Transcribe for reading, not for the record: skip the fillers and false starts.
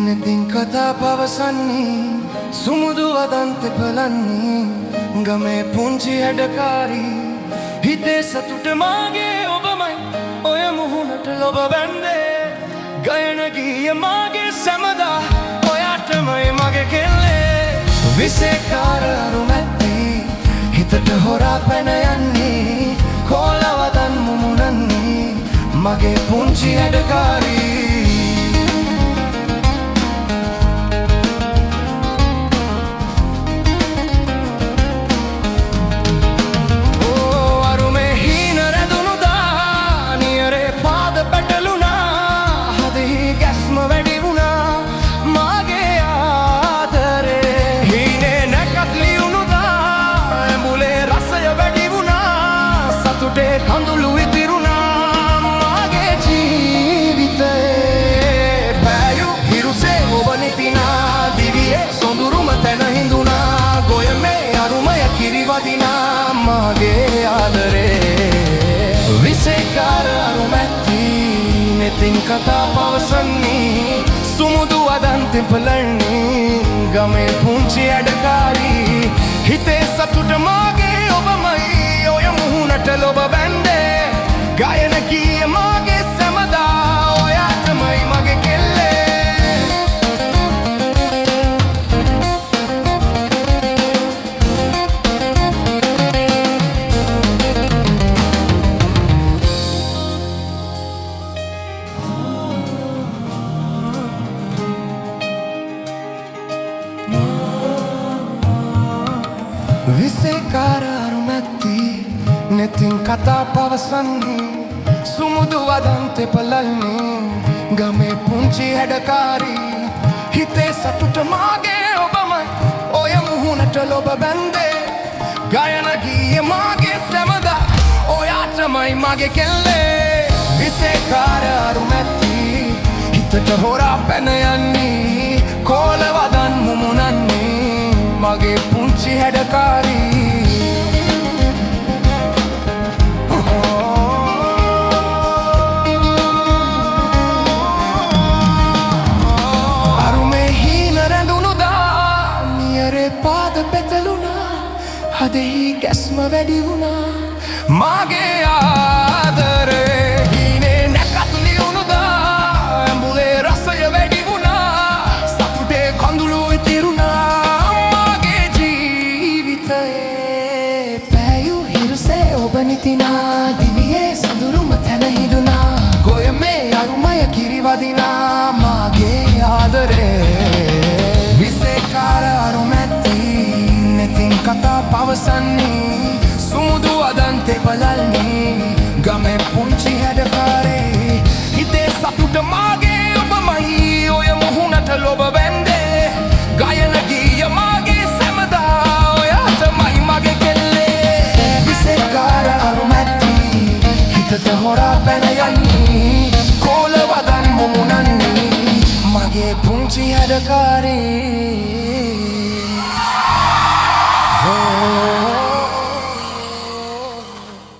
नेतिන් කතා පවසන්නේ සුමුදු වදන්තෙ පලන්නේ ගමේ පුංචි හැඩකාරී හිතේ සතුට මාගේ ඔබමයි ඔය මුහුණට ලොබ බැන්දේ ගයන ගීය මාගේ සැමදා ඔයාටමයි මගේ කෙල්ලේ විසේකාර අරුමැත්ති හිතට හොරා පැන යන්නේ කෝලවදන් මුමුණන්නේ මගේ පුංචි හැඩකාරී කඳුළු ඉතිරුණා මගේ ජීවිතේ බෑයු හිරුසේ ඔබ නිතිනා දිවියේ සොඳුරුම තැන හිඳුනා ගොයමේ අරුමය කිරිවදිනා මගේ ආදරේ විසේකාර අරුමැත්ති නෙතින් කතා පවසන්නේ සුමුදු වදන්තෙ පලන්නේ ගමේ පුංචි හැඩකාරී හිතේ සතුට මගේ ඔබමයි ඔය මුහුණට ලොබ බැන්දේ ගයන කීය මගේ සැමදා ඔයාටමයි මගේ කෙල්ලේ විසේකාර අරුමැත්ති නෙතින් කතා පවසන්නේ සුමුදු වදන්තෙ පලන්නේ ගමේ පුංචි හැඩකාරී හිතේ සතුට මාගේ ඔබමයි ඔය මුහුණට ලොබ බැන්දේ ගයන ගීය මාගේ සැමදා ඔයාටමයි මගේ කෙල්ලේ විසේකාර අරුමැත්ති හිතට හොරා පැන යන්නේ කෝලවදන් මුමුණන්නේ මගේ පුංචි හැඩකාරී හදෙහි ගැස්ම වැඩි වුණා මගේ ආදරේ හීනේ නැකත් ලියුණුදා ඇඹුලේ රසය වැඩි වුණා සතුටේ කඳුළු ඉතිරුණා මගේ ජීවිතේ පෑයු හිරුසේ ඔබ නිතිනා දිවියේ සඳුරුම තැන හිඳුනා ගොයමේ අරුමය කිරිවදිනා මගේ ආදරේ විසේකාර අරුමැත්ති නෙතින් කතා පවසන්නේ සුමුදු